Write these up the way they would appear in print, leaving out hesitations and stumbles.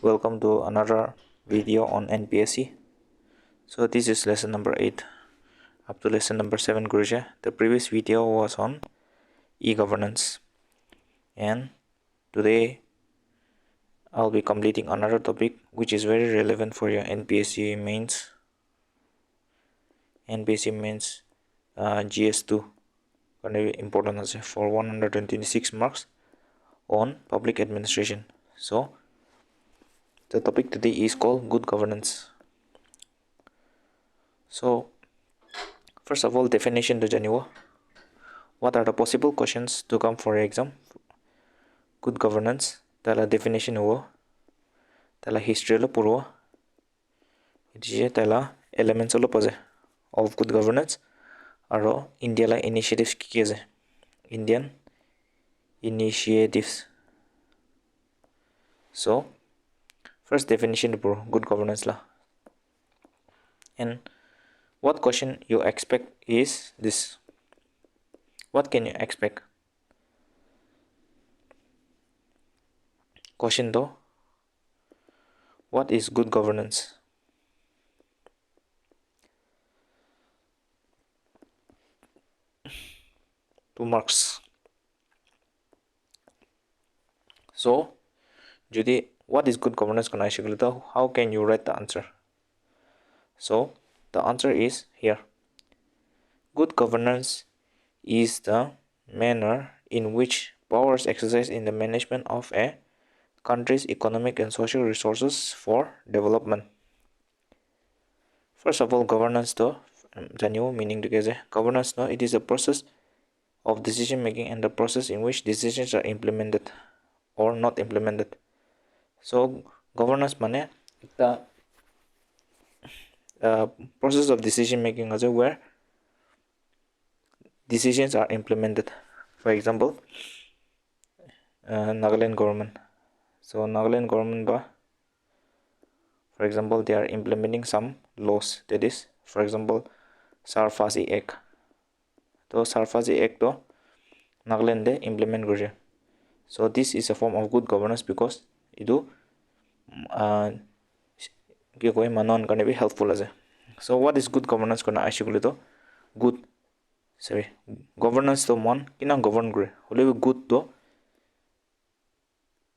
Welcome to another video on Npsc. So this is lesson number 8 up to lesson number 7 Guruja. The previous video was on e-governance, and today I'll be completing another topic which is very relevant for your Npsc mains GS2 important for 126 marks on public administration. So the topic today is called good governance. So first of all, definition to January. What are the possible questions to come for exam? Good governance, tala definition huwa, tala history lo purwa, iti tala elements lo paje of good governance, aro India la initiatives ki je, Indian initiatives. So first definition to purwa good governance la. And what question you expect is this. What can you expect? Question though, what is good governance? Two marks. So, Judy, what is good governance? How can you write the answer? So, the answer is here. Good governance is the manner in which powers exercised in the management of a country's economic and social resources for development. First of all, governance though, the new meaning to governance though, it is a process of decision making and the process in which decisions are implemented or not implemented. So governance mane the process of decision making as where decisions are implemented. For example, Nagaland government. So Nagaland government for example, they are implementing some laws, that is, for example, Sarfasi Act. So Sarfasi Act to Nagaland they implement gurje. So this is a form of good governance because idu manon karne be helpful ase. So what is good governance kona aishikule to good governance to mon kina govern gure hole good to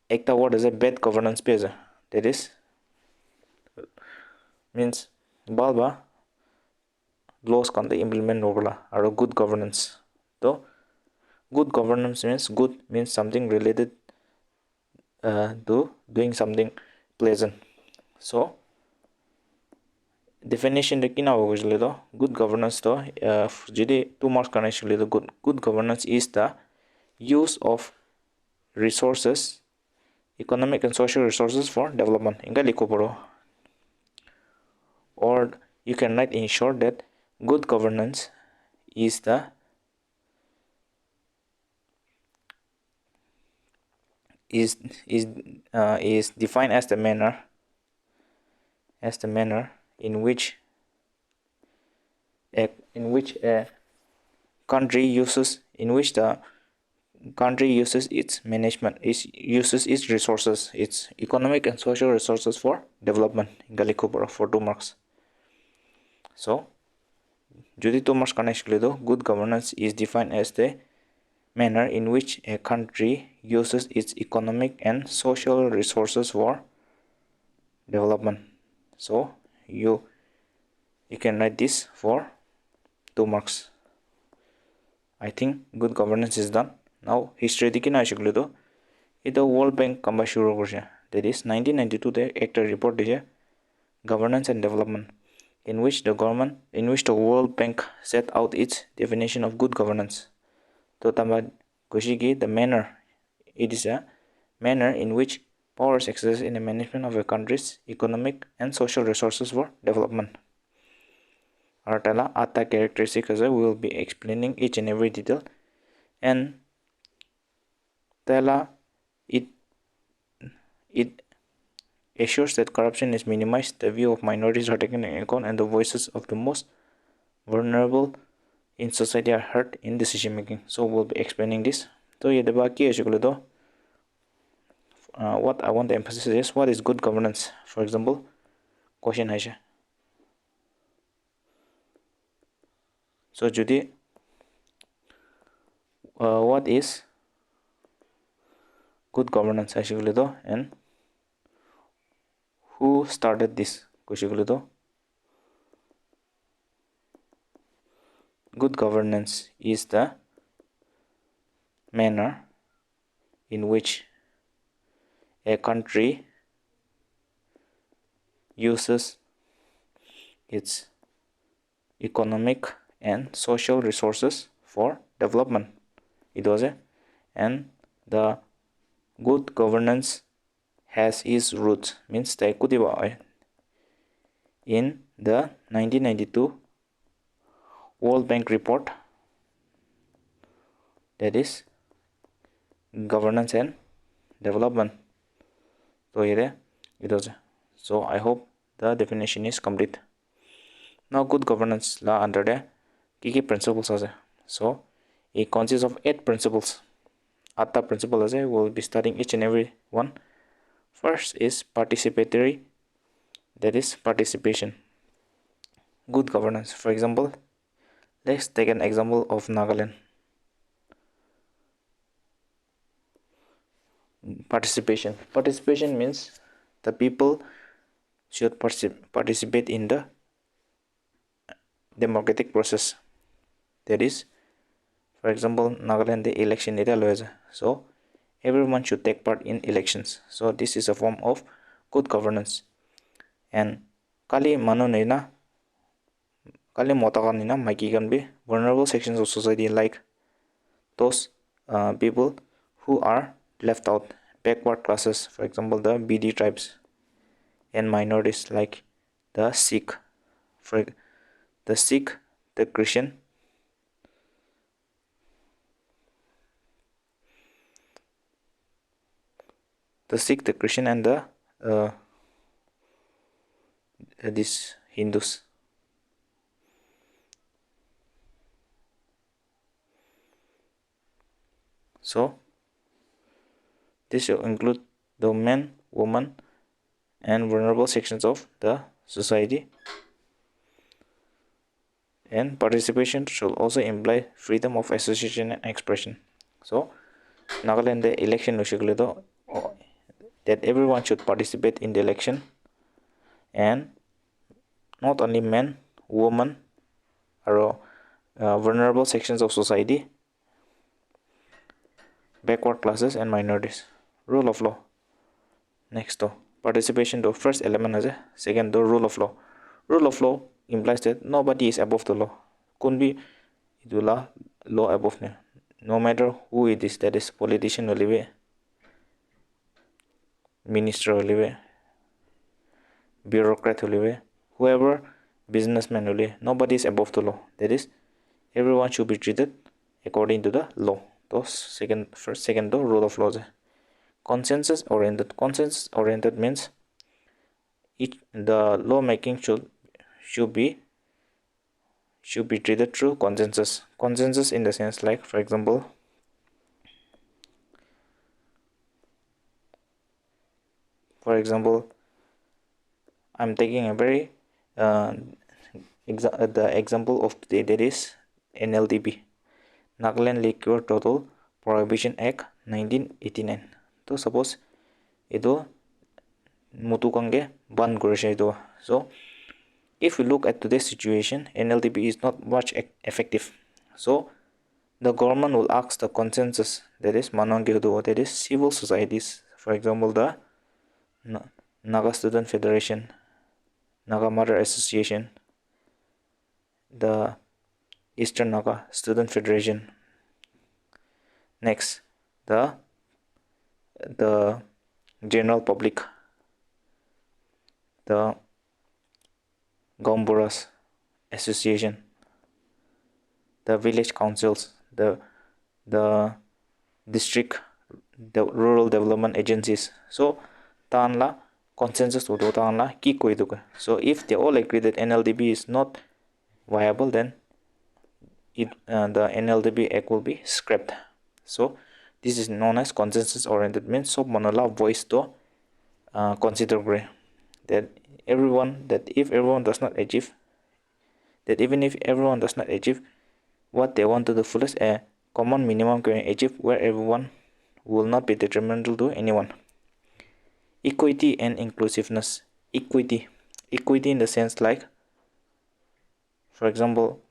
ekta word as a bad governance page, that is means balba laws can implement over or good governance. So good governance means something related to doing something pleasant. So definition to kina good governance to jidi 2 marks kana good governance is the use of resources, economic and social resources for development. Inga liko paro. Or you can write in short that good governance is defined as the manner in which a country uses its management, uses its resources, its economic and social resources for development. For 2 marks. So যদি 2 marks good governance is defined as the manner in which a country uses its economic and social resources for development. So you can write this for 2 marks. I think good governance is done. Now history diki na ashikule to ito World Bank kamba shuru korche. That is 1992 the actor report dije governance and development, in which the World Bank set out its definition of good governance. So tamba goshiki the manner, it is a manner in which powers exercised in the management of a country's economic and social resources for development. Artala atta characteristics we will be explaining each and every detail, and tala it assures that corruption is minimized, the view of minorities are taken into account, and the voices of the most vulnerable in society are heard in decision making. So we'll be explaining this. So ye deba ki ashikule to what I want to emphasize is what is good governance. For example, question Aisha. So Judy, what is good governance Aisha and who started this? Good governance is the manner in which a country uses its economic and social resources for development. And the good governance has its roots means in the 1992 World Bank report, that is governance and development. So I hope the definition is complete. Now good governance la under the key principles ase. So it consists of 8 principles. 8 principles ase, we'll be studying each and every one. First is participatory, that is participation. Good governance. For example, let's take an example of Nagaland. Participation means the people should participate in the democratic process. That is, for example, Nagaland the election data, so everyone should take part in elections. So this is a form of good governance. And kali manonina kali motakanina maiki can be vulnerable sections of society, like those people who are left out, backward classes, for example the BD tribes, and minorities like the Sikh, the Christian, and the these Hindus. So this will include the men, women, and vulnerable sections of the society. And participation should also imply freedom of association and expression. So Nagaland the election that everyone should participate in the election, and not only men, women, or vulnerable sections of society, backward classes, and minorities. Rule of law. Next participation to first element as a second the rule of law. Rule of law implies that nobody is above the law. Couldn't be law above me. No matter who it is, that is politician or minister or bureaucrat or whoever, businessman or nobody is above the law. That is, everyone should be treated according to the law. Those second the rule of law. Consensus oriented means the lawmaking should be treated through consensus in the sense, like for example, I'm taking a very the example of today, that is NLDP, Nagaland Liquor Total Prohibition Act 1989. So suppose ito mutukange ban korise ito. So if we look at today's situation, NLDP is not much effective. So the government will ask the consensus, that is that is civil societies, for example the Naga Student Federation, Naga Mother Association, the Eastern Naga Student Federation. Next, the general public, the Gomboras Association, the village councils, the district, the rural development agencies. So tanla consensus to tanla ki koiduka. So if they all agree that NLDP is not viable, then the NLDP act will be scrapped. So This is known as consensus oriented, means sob manala voice to consider gray that if everyone does not achieve, that even if everyone does not achieve what they want to the fullest, a common minimum can be achieved where everyone will not be detrimental to anyone. Equity and inclusiveness. Equity in the sense like, for example,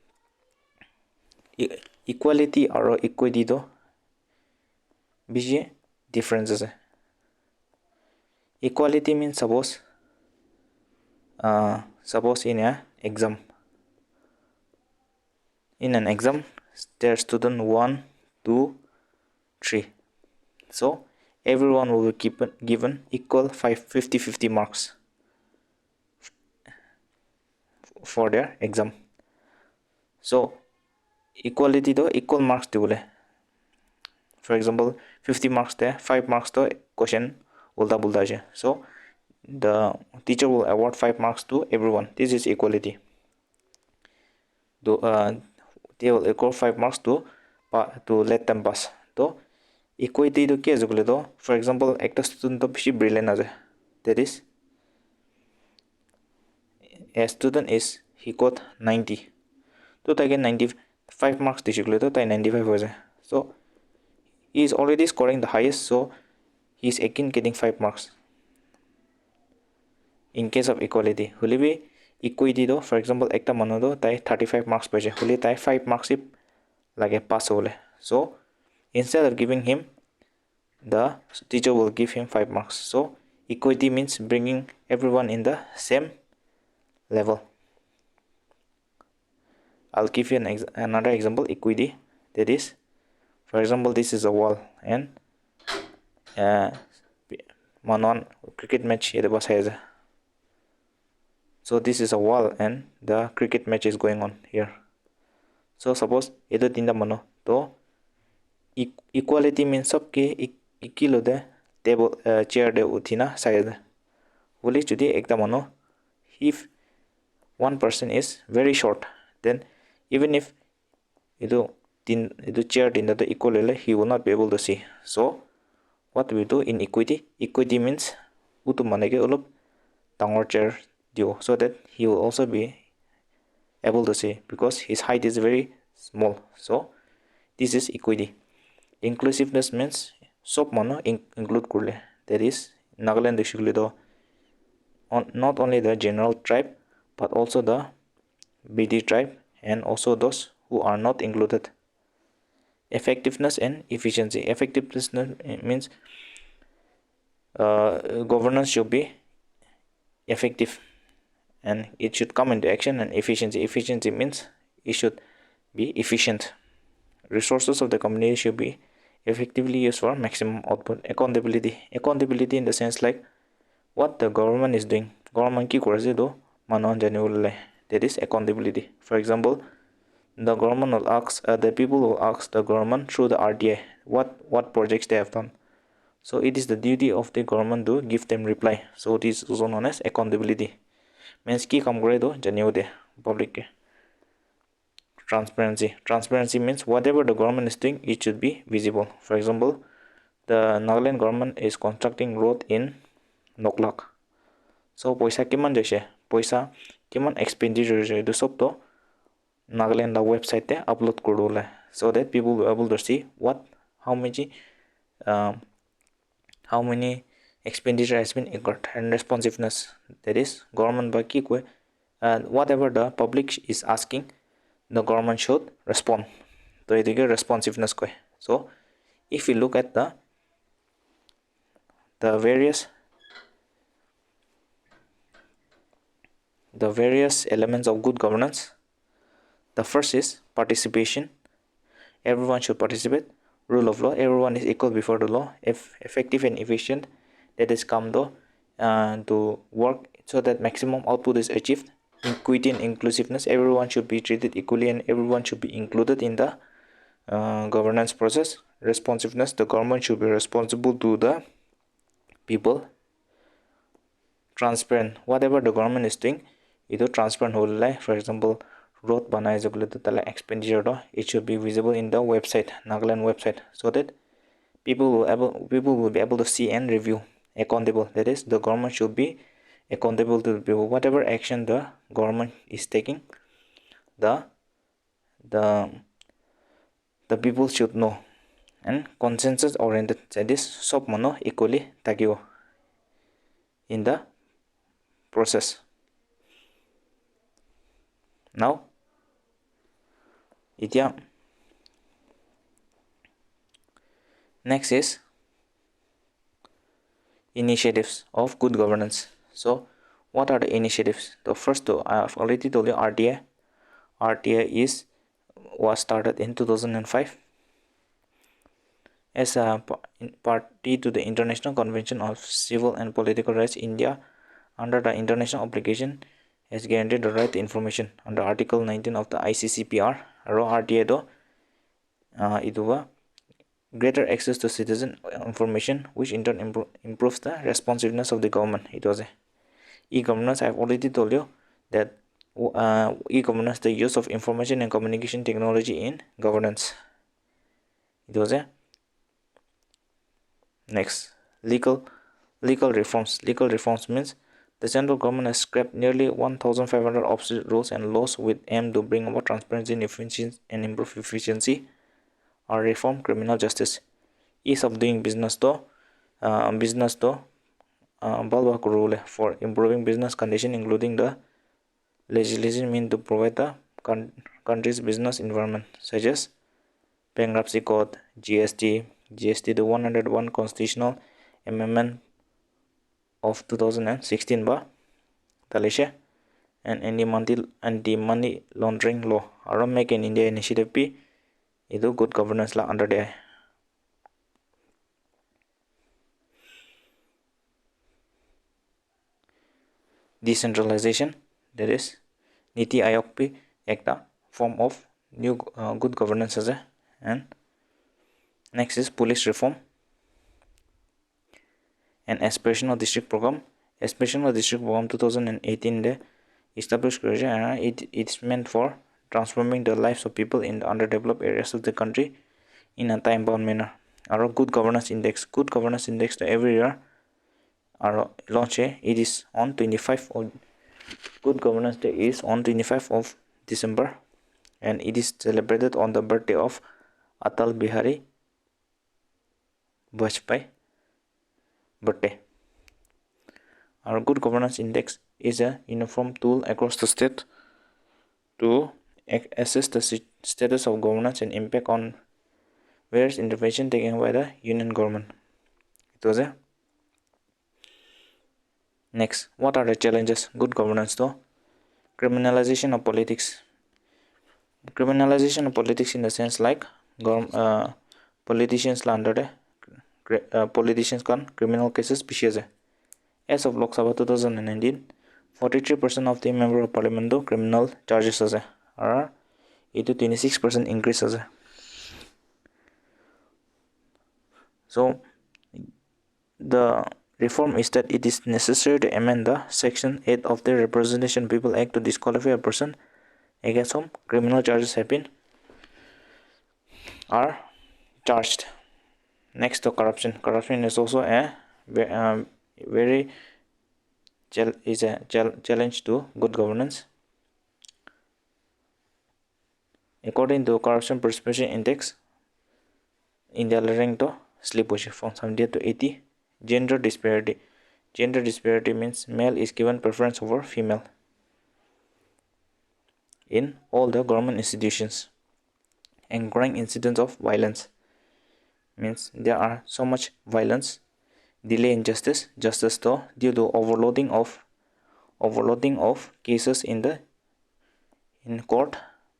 equality or equity to biji differences. Equality means suppose in an exam there are student 1, 2, 3, so everyone will be given equal 50-50 marks for their exam. So equality to equal marks dibole. For example, 50 marks there, 5 marks to question ulta bulta je. So the teacher will award 5 marks to everyone. This is equality. They will accord 5 marks to let them pass. So equity to ke jubole to, for example, ekta student to bishi brilliant aje. That is, a student is he got 90. So tai get 95 marks dishikle to tai 95 ho jaye. So he is already scoring the highest, so he is again getting 5 marks. In case of equality, hulibi equity do, for example, ekta manu do tai 35 marks paise, huli tai 5 marks ip lage pass hole. So instead of giving him, the teacher will give him 5 marks. So equity means bringing everyone in the same level. I'll give you another example. Equity, that is, for example, this is a wall and one cricket match. So this is a wall and the cricket match is going on here. So suppose edo tinda mano to equality means sabke ikilo de table chair de uthina side. Holi jodi ekta mano, if one person is very short, then even if edo chair tinda to equal, he will not be able to see. So what we do in equity? Equity means utu manege ulop tangor chair dio, so that he will also be able to see because his height is very small. So this is equity. Inclusiveness means sob mano include kurle. That is, Nagaland dishikle do not only the general tribe but also the BD tribe and also those who are not included. Effectiveness and efficiency. Effectiveness means governance should be effective and it should come into action. And efficiency means it should be efficient. Resources of the community should be effectively used for maximum output. Accountability in the sense like what the government is doing. Government ki korase do manon janule. That is accountability. For example, the government will ask the people will ask the government through the RDI what projects they have done. So it is the duty of the government to give them reply. So this is also known as accountability. Means ki kam kore do janiu de public ke. Transparency means whatever the government is doing, it should be visible. For example, the Nagaland government is constructing road in Noklak. So paisa kiman jaise, paisa kiman expenditure jaise, do sob to Nagaland the website te upload kodole, so that people will be able to see how many expenditure has been incurred. And responsiveness, that is government ba ki koi whatever the public is asking, the government should respond. So it is responsiveness koi. So if we look at the various elements of good governance, the first is participation. Everyone should participate. Rule of law, everyone is equal before the law. Effective and efficient, that is come to work so that maximum output is achieved. Equity and inclusiveness, everyone should be treated equally and everyone should be included in the governance process. Responsiveness, the government should be responsible to the people. Transparent, whatever the government is doing, it is transparent whole. For example, road banai expenditure, it should be visible in the website, Nagaland website, so that people will be able to see and review. Accountable, that is, the government should be accountable to the people. Whatever action the government is taking, the the the people should know. And consensus oriented, that is, sob mano equally takibo in the process. Now এতিয়া next is initiatives of good governance. So what are the initiatives? The first, I have already told you, RTA. RTA was started in 2005 as a party to the International Convention of Civil and Political Rights. India, under the international obligation, has guaranteed the right to information under Article 19 of the ICCPR. RTA do iduwa greater access to citizen information, which in turn improves the responsiveness of the government. It was a e-governance. I have already told you that e-governance, the use of information and communication technology in governance. It was a next legal reforms. Legal reforms means the central government has scrapped nearly 1,500 obsolete rules and laws with aim to bring about transparency and improve efficiency or reform criminal justice. Ease of doing business though balwak rule for improving business condition, including the legislation meant to provide the country's business environment, such as bankruptcy code, GST, the 101 constitutional amendment of 2016 ba talisha, and anti-money laundering law. Our Make in India initiative p idu good governance la under the decentralization, that is Niti Aayog p ekta form of new good governance as a. And next is police reform and aspirational district program. Aspirational district program 2018 de established it's meant for transforming the lives of people in the underdeveloped areas of the country in a time bound manner. Our good governance index every year our launch it is on 25 of good governance day is on 25 of December, and it is celebrated on the birthday of Atal Bihari Vajpayee birthday. Our good governance index is a uniform tool across the state to assess the status of governance and impact on various intervention taken by the union government. It was a next. What are the challenges? Good governance though. Criminalization of politics. Criminalization of politics in the sense like politicians landed politicians can criminal cases pishiase. As of Lok Sabha 2019, 43% of the member of parliament do criminal charges as are it 26% increase as. So the reform is that it is necessary to amend the Section 8 of the Representation People Act to disqualify a person against whom criminal charges have been are charged. Next to corruption. Corruption is also a very challenge to good governance. According to Corruption Perception Index, India ranked to sleep from 70 to 80. Gender disparity. Gender disparity means male is given preference over female in all the government institutions. And growing incidents of violence means there are so much violence, delay in justice though due to overloading of cases in court,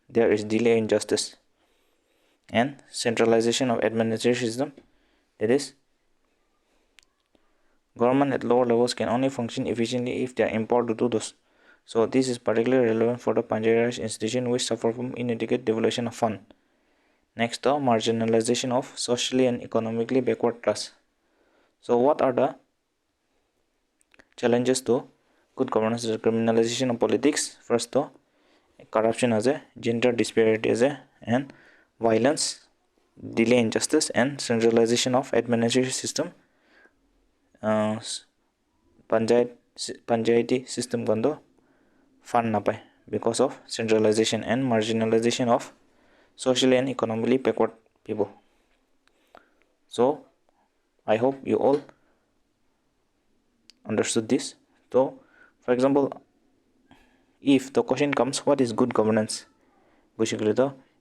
there is delay in justice. And centralization of administration system, that is government at lower levels can only function efficiently if they are empowered to do this. So this is particularly relevant for the panchayat institution which suffer from inadequate devolution of fund. Next, the marginalization of socially and economically backward class. So what are the challenges to good governance? Criminalization of politics, first though corruption as a, gender disparity as a, and violence, delay in justice, and centralization of administrative system. Panchayati system kondo fund na pai because of centralization and marginalization of socially and economically backward people. So I hope you all understood this. So for example, if the question comes, what is good governance? Basically,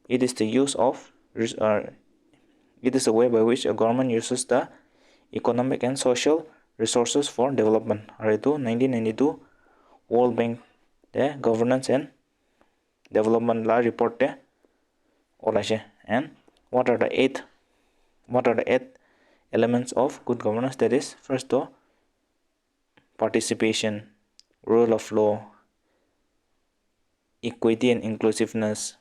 it is the use of it is a way by which a government uses the economic and social resources for development. Aritu 1992 World Bank the governance and development law report te olaise. And what are the eight elements of good governance? That is, first though, participation, rule of law, equity and inclusiveness,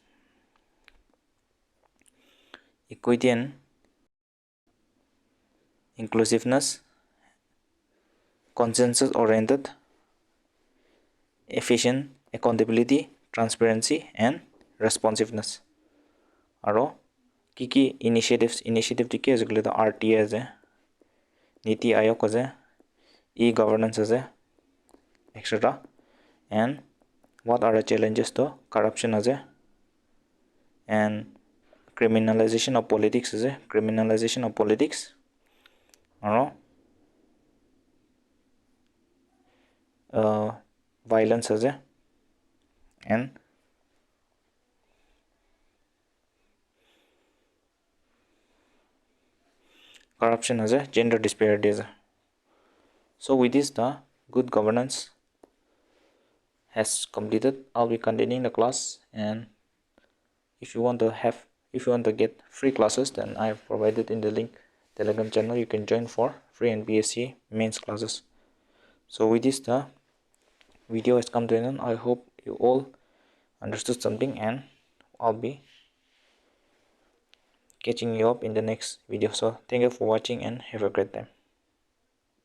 consensus oriented, efficient, accountability, transparency, and responsiveness. Aro kiki initiative tiki azukle the RTA ase, Niti Aayog ase, e-governance ase, etc. And what are the challenges to corruption ase, and criminalization of politics ase, aro violence ase, and corruption as a gender disparities. So with this, the good governance has completed. I'll be continuing the class, and if you want to get free classes, then I have provided in the link Telegram channel. You can join for free Npsc mains classes. So with this, the video has come to an end. I hope you all understood something, and I'll be catching you up in the next video. So thank you for watching and have a great time.